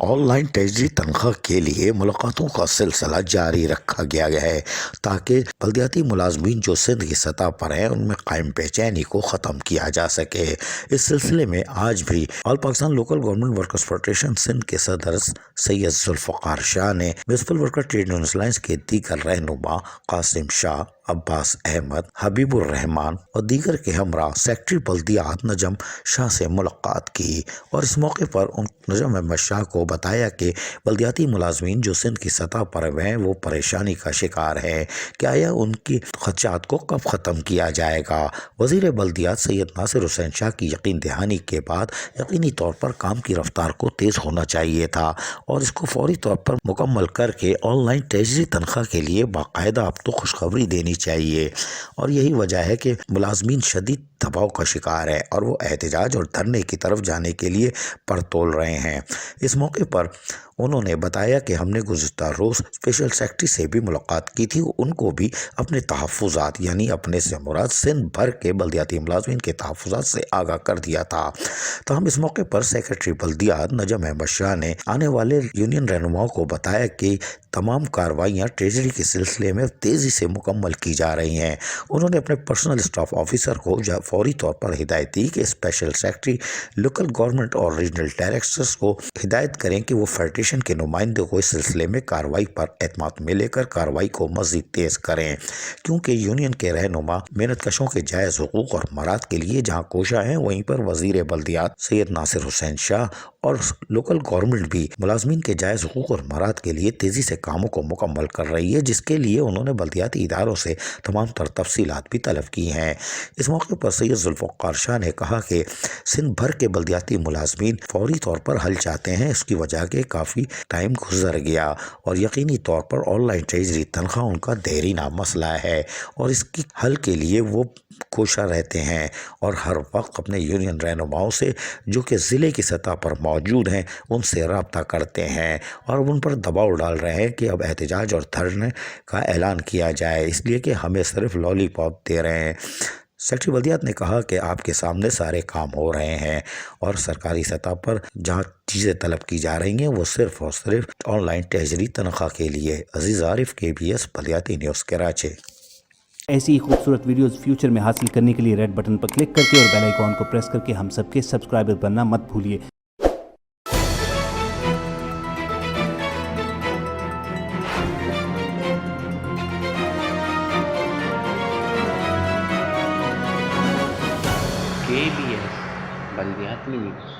On line تجدیدی تنخواہ کے لیے ملاقاتوں کا سلسلہ جاری رکھا گیا ہے تاکہ بلدیاتی ملازمین جو سندھ کی سطح پر ہیں ان میں قائم بے چینی کو ختم کیا جا سکے۔ اس سلسلے میں آج بھی all Pakistan local government workers federation Sindh کے صدر سید ذوالفقار شاہ نے municipal worker trade union alliance کے دیگر رہنما قاسم شاہ، عباس احمد، حبیب الرحمان اور دیگر کے ہمراہ سیکرٹری بلدیات نجم شاہ سے ملاقات کی اور اس موقع پر نجم احمد شاہ کو بتایا کہ بلدیاتی ملازمین جو سندھ کی سطح پر ہیں وہ پریشانی کا شکار ہے کہ آیا ان کی خدشات کو کب ختم کیا جائے گا۔ وزیر بلدیات سید ناصر حسین شاہ کی یقین دہانی کے بعد یقینی طور پر کام کی رفتار کو تیز ہونا چاہیے تھا اور اس کو فوری طور پر مکمل کر کے آن لائن تجدیدی تنخواہ کے لیے باقاعدہ اب تو خوشخبری دینی چاہیے اور یہی وجہ ہے کہ ملازمین شدید دباؤ کا شکار ہے اور وہ احتجاج اور دھرنے کی طرف جانے کے لیے پر تول رہے ہیں۔ اس موقع پر انہوں نے بتایا کہ ہم نے گزشتہ روز اسپیشل سیکرٹری سے بھی ملاقات کی تھی، ان کو بھی اپنے تحفظات یعنی اپنے سے مراد سندھ بھر کے بلدیاتی ملازمین کے تحفظات سے آگاہ کر دیا تھا۔ تاہم اس موقع پر سیکرٹری بلدیات نجم احمد شاہ نے آنے والے یونین رہنماؤں کو بتایا کہ تمام کارروائیاں ٹریجری کے سلسلے میں تیزی سے مکمل کی جا رہی ہیں۔ انہوں نے اپنے پرسنل اسٹاف آفیسر کو فوری طور پر ہدایت دی کہ اسپیشل سیکرٹری لوکل گورنمنٹ اور ریجنل ڈائریکٹرز کو ہدایت کریں کہ وہ فیڈریشن کے نمائندوں کو اس سلسلے میں کارروائی پر اعتماد میں لے کر کارروائی کو مزید تیز کریں، کیونکہ یونین کے رہنما محنت کشوں کے جائز حقوق اور مراد کے لیے جہاں کوشاں ہیں وہیں پر وزیر بلدیات سید ناصر حسین شاہ اور لوکل گورنمنٹ بھی ملازمین کے جائز حقوق اور مراد کے لیے تیزی سے کاموں کو مکمل کر رہی ہے، جس کے لیے انہوں نے بلدیاتی اداروں سے تمام تر تفصیلات بھی طلب کی ہیں۔ اس موقع پر سید ذوالفقار شاہ نے کہا کہ سندھ بھر کے بلدیاتی ملازمین فوری طور پر حل چاہتے ہیں، اس کی وجہ کہ کافی ٹائم گزر گیا اور یقینی طور پر آن لائن تجدیدی تنخواہ ان کا دیرینہ مسئلہ ہے اور اس کی حل کے لیے وہ کوشاں رہتے ہیں اور ہر وقت اپنے یونین رہنماؤں سے جو کہ ضلع کی سطح پر موجود ہیں ان سے رابطہ کرتے ہیں اور ان پر دباؤ ڈال رہے ہیں کہ اب احتجاج اور دھرنے کا اعلان کیا جائے، اس لیے کہ ہمیں صرف لالی پاپ دے رہے ہیں۔ سیکرٹری بلدیات نے کہا کہ آپ کے سامنے سارے کام ہو رہے ہیں اور سرکاری سطح پر جہاں چیزیں طلب کی جا رہی ہیں وہ صرف اور صرف آن لائن تجدیدی تنخواہ کے لیے۔ عزیز عارف، KBS بلدیاتی نیوز کراچی۔ ایسی ہی خوبصورت ویڈیوز فیوچر میں حاصل کرنے کے لیے ریڈ بٹن پر کلک کر کے اور بیل آئیکن کو پریس کر کے ہم سب کے سبسکرائبر بننا مت بھولیے۔ KBS بلدیاتی نیوز۔